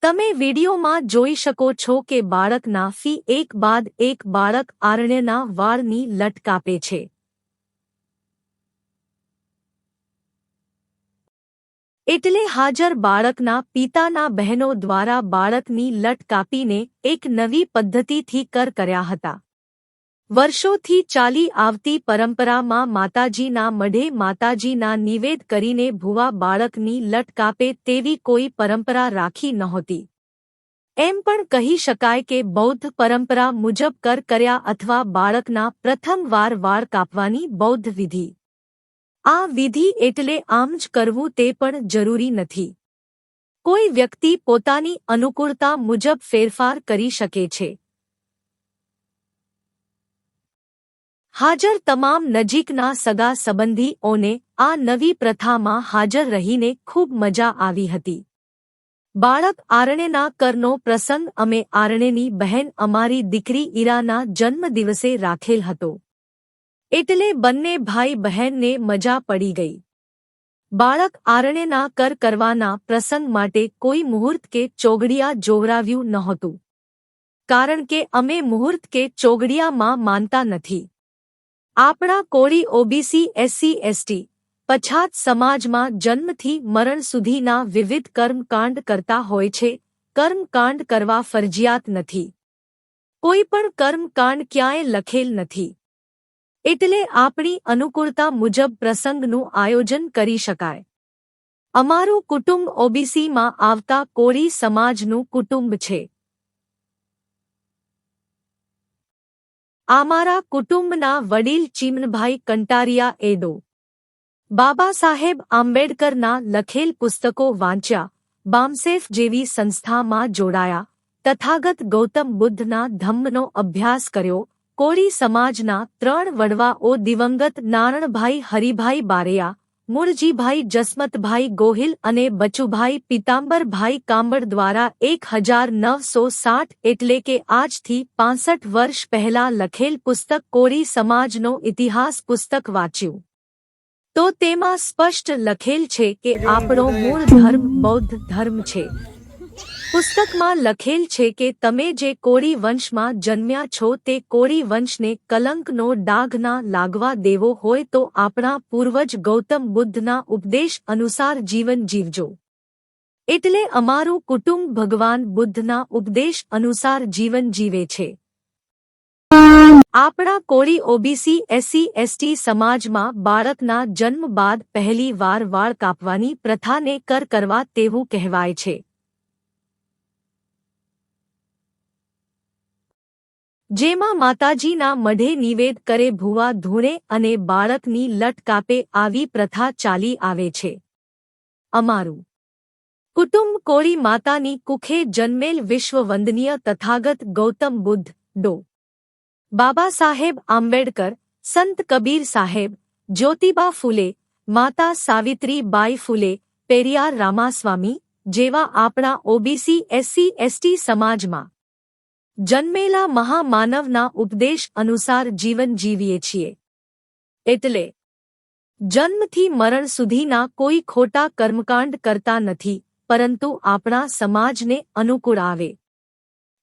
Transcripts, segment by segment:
તમે વિડીયોમાં જોઈ શકો છો કે બાળકના ફી એક બાદ એક બાળક આરણ્યના વાળની લટ કાપે છે। એટલે હાજર બાળકના પિતાના બહેનો દ્વારા બાળકની લટ કાપીને એક નવી પદ્ધતિથી કર્યા હતા। વર્ષોથી ચાલી આવતી પરંપરામાં માતાજીના મઢે માતાજીના નિવેદ કરીને ભુવા બાળકની લટ કાપે તેવી કોઈ પરંપરા રાખી નહોતી। એમ પણ કહી શકાય કે બૌદ્ધ પરંપરા મુજબ કર્યા અથવા બાળકના પ્રથમ વાર વાળ કાપવાની બૌદ્ધ વિધિ। આ વિધિ એટલે આમ જ કરવું તે પણ જરૂરી નથી। કોઈ વ્યક્તિ પોતાની અનુકૂળતા મુજબ ફેરફાર કરી શકે છે। હાજર તમામ નજીકના સગા સંબંધીઓને આ નવી પ્રથામાં હાજર રહીને ખૂબ મજા આવી હતી। બાળક આરણ્યના કરનો પ્રસંગ અમે આરણ્યની બહેન અમારી દીકરી ઈરાના જન્મદિવસે રાખેલ હતો। એટલે બંને ભાઈ બહેનને મજા પડી ગઈ। બાળક આરણ્યના કરવાના પ્રસંગ માટે કોઈ મુહૂર્ત કે ચોગડિયા જોવરાવ્યું નહોતું, કારણ કે અમે મુહૂર્ત કે ચોગડિયામાં માનતા નથી। આપણા કોળી ઓબીસી એસસી એસટી પછાત સમાજમાં જન્મથી મરણ સુધીના વિવિધ કર્મકાંડ કરતા હોય છે। કર્મકાંડ કરવા ફરજિયાત નથી। કોઈ પણ કર્મકાંડ ક્યાંય લખેલ નથી। એટલે આપણી અનુકૂળતા મુજબ પ્રસંગનું આયોજન કરી શકાય। અમારું કુટુંબ ઓબીસીમાં આવતા કોળી સમાજનું કુટુંબ છે। અમારા કુટુંબના વડીલ ચીમનભાઈ કંટારિયા એડો બાબા સાહેબ આંબેડકરના લખેલ પુસ્તકો વાંચ્યા, બામસેફ જેવી સંસ્થામાં જોડાયા, તથાગત ગૌતમ બુદ્ધના ધમ્મનો અભ્યાસ કર્યો। કોળી સમાજના 3 વડવાઓ દિવંગત નારણભાઈ હરિભાઈ બારૈયા, મૂળજીભાઈ જસમતભાઈ ગોહિલ અને બચુભાઈ પીતાંબરભાઈ કાંબળ દ્વારા 1960 એટલે કે આજથી 65 વર્ષ પહેલા લખેલ પુસ્તક કોળી સમાજનો ઇતિહાસ પુસ્તક વાંચ્યું તો તેમાં સ્પષ્ટ લખેલ છે કે આપણો મૂળ ધર્મ બૌદ્ધ ધર્મ છે। પુસ્તકમાં લખેલ છે કે તમે જે કોળી વંશમાં જન્મ્યા છો તે કોળી વંશને કલંકનો ડાઘ ના લાગવા દેવો હોય તો આપણા પૂર્વજ ગૌતમ બુદ્ધના ઉપદેશ અનુસાર જીવન જીવજો। એટલે અમારું કુટુંબ ભગવાન બુદ્ધના ઉપદેશ અનુસાર જીવન જીવે છે। આપણા કોળી ઓબીસી એસસી એસટી સમાજમાં બાળકના જન્મ બાદ પહેલી વાર વાળ કાપવાની પ્રથાને કરવા તેવું કહેવાય છે। જેમાં માતાજીના મઢે નિવેદ કરે ભુવા ધૂણે અને બાળકની લટ કાપે આવી પ્રથા ચાલી આવે છે। અમારું કુટુંબ કોળી માતાની કુખે જન્મેલ વિશ્વવંદનીય તથાગત ગૌતમ બુદ્ધ, ડો. બાબા સાહેબ આંબેડકર, સંત કબીર સાહેબ, જ્યોતિબા ફૂલે, માતા સાવિત્રી બાઈ ફૂલે, પેરિયાર રામાસ્વામી જેવા આપણા ઓબીસી એસસી એસટી સમાજમાં જન્મેલા મહામાનવના ઉપદેશ અનુસાર જીવન જીવીએ છીએ। એટલે જન્મથી મરણ સુધીના કોઈ ખોટા કર્મકાંડ કરતા નથી, પરંતુ આપણા સમાજને અનુકૂળ આવે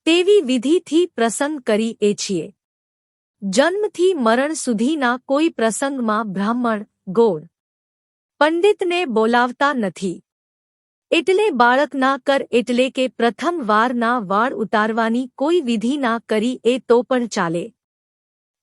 તેવી વિધિથી પ્રસંગ કરીએ છીએ। જન્મથી મરણ સુધીના કોઈ પ્રસંગમાં બ્રાહ્મણ, ગોળ, પંડિતને બોલાવતા નથી। એટલે બાળકના એટલે કે પ્રથમ વારના વાળ ઉતારવાની કોઈ વિધિ ના કરી એ તો પણ ચાલે,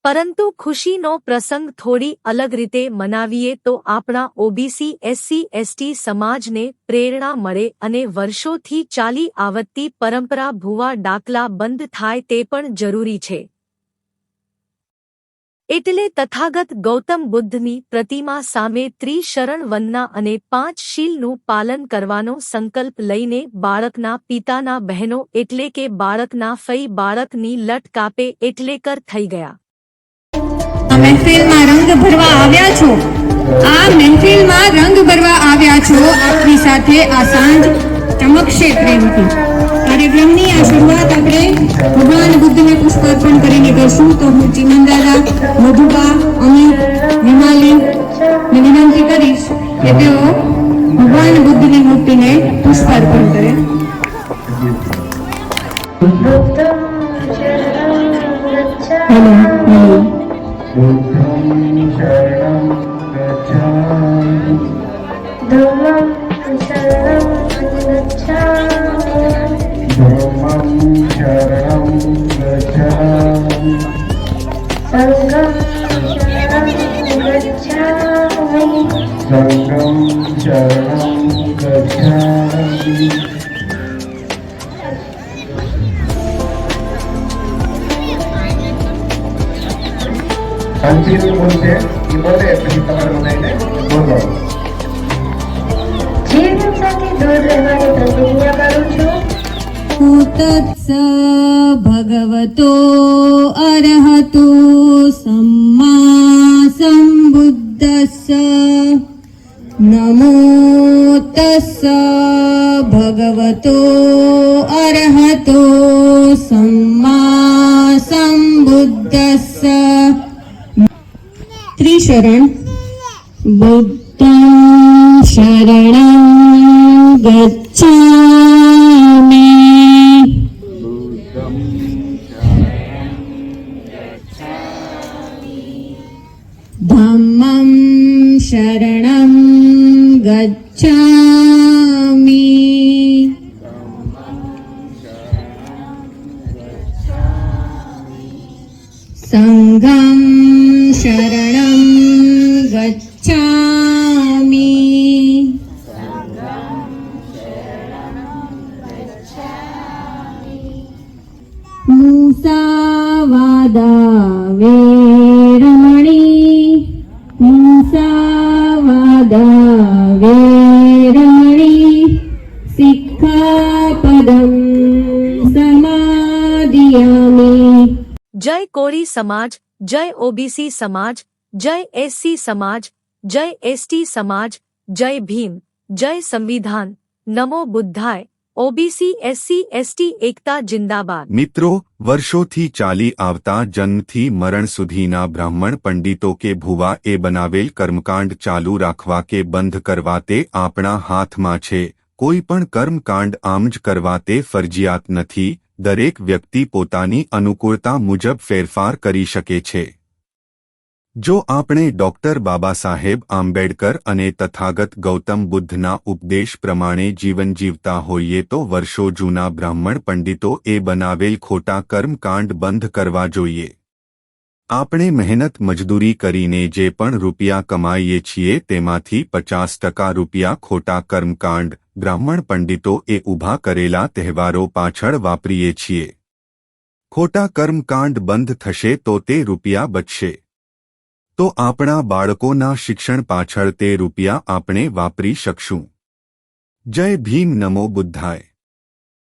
પરંતુ ખુશીનો પ્રસંગ થોડી અલગ રીતે મનાવીએ તો આપણા ઓબીસી એસસી એસટી સમાજને પ્રેરણા મળે અને વર્ષોથી ચાલી આવતી પરંપરા ભુવા ડાકલા બંધ થાય તે પણ જરૂરી છે। એટલે તથાગત ગૌતમ બુદ્ધની પ્રતિમા સામે ત્રિશરણ વંદના અને 5 શીલનું પાલન કરવાનો સંકલ્પ લઈને બાળકના પિતાના બહેનો એટલે કે બાળકના ફઈ બાળકની લટ કાપે એટલે કર થઈ ગયા। મહેફિલમાં રંગ ભરવા આવ્યા છો, આ મહેફિલમાં રંગ ભરવા આવ્યા છો, આપની સાથે આ સાંજ ચમકશે પ્રેમથી। કાર્યક્રમની આ શરૂઆત આપણે ભગવાન બુદ્ધને પુષ્પાર્પણ કરીને કરશું। તો હું ચીમનદાદા, મધુબા, અમિત, વિમાલી વિનંતી કરીશ કે તેઓ ભગવાન બુદ્ધની મૂર્તિને પુષ્પાર્પણ કરે। હેલો હેલો बुद्धं शरणं गच्छामि धम्मं शरणं गच्छामि धम्मं शरणं गच्छामि संघं शरणं गच्छामि संघं शरणं गच्छामि અંતિમ બોલશે એ બોલે પછી તમારે બધાને બોલો જીવનસાથી દૂર રહેવાની પ્રતિજ્ઞા કરું છું તત્સ ભગવતો અરહતો સમ્મા સંબુદ્ધસ્સ નમો તસ્સ ભગવતો અરહતો સમ્મા સંબુદ્ધસ્સ ત્રિશરણ બુદ્ધં શરણં ગચ્છામિ ધમ્મં શરણં ગચ્છામિ સંઘં શરણં ગચ્છામિ મુસાવાદા વેરમણી મુસાવાદા વેરમણી સિક્ખાપદં સમાદિયામિ જય કોળી સમાજ, જય ઓબીસી સમાજ, જય એસસી સમાજ, જય એસટી સમાજ, જય ભીમ, જય સંવિધાન, નમો બુદ્ધાય, ઓબીસી એસસી એસટી એકતા જિંદાબાદ। મિત્રો, વર્ષોથી ચાલી આવતા જન્મથી મરણ સુધીના બ્રાહ્મણ પંડિતો કે ભુવા એ બનાવેલ કર્મકાંડ ચાલુ રાખવા કે બંધ કરવા તે આપણા હાથમાં છે। કોઈ પણ કર્મકાંડ આમ જ કરવા તે ફરજિયાત નથી। દરેક વ્યક્તિ પોતાની અનુકૂળતા મુજબ ફેરફાર કરી શકે છે। જો આપણે ડોક્ટર બાબા સાહેબ આંબેડકર અને તથાગત ગૌતમ બુદ્ધના ઉપદેશ પ્રમાણે જીવન જીવતા હોઈએ તો વર્ષો જૂના બ્રાહ્મણ પંડિતો એ બનાવેલ ખોટા કર્મકાંડ બંધ કરવા જોઈએ। આપણે મહેનત મજદૂરી કરીને જે પણ રૂપિયા કમાઈએ છીએ તેમાંથી 50% રૂપિયા ખોટા કર્મકાંડ બ્રાહ્મણ પંડિતો એ ઊભા કરેલા તહેવારો પાછળ વાપરીએ છીએ। ખોટા કર્મકાંડ બંધ થશે તો તે રૂપિયા બચશે। તો આપણા બાળકોના શિક્ષણ પાછળ તે રૂપિયા આપણે વાપરી શકશું। જય ભીમ, નમો બુદ્ધાય।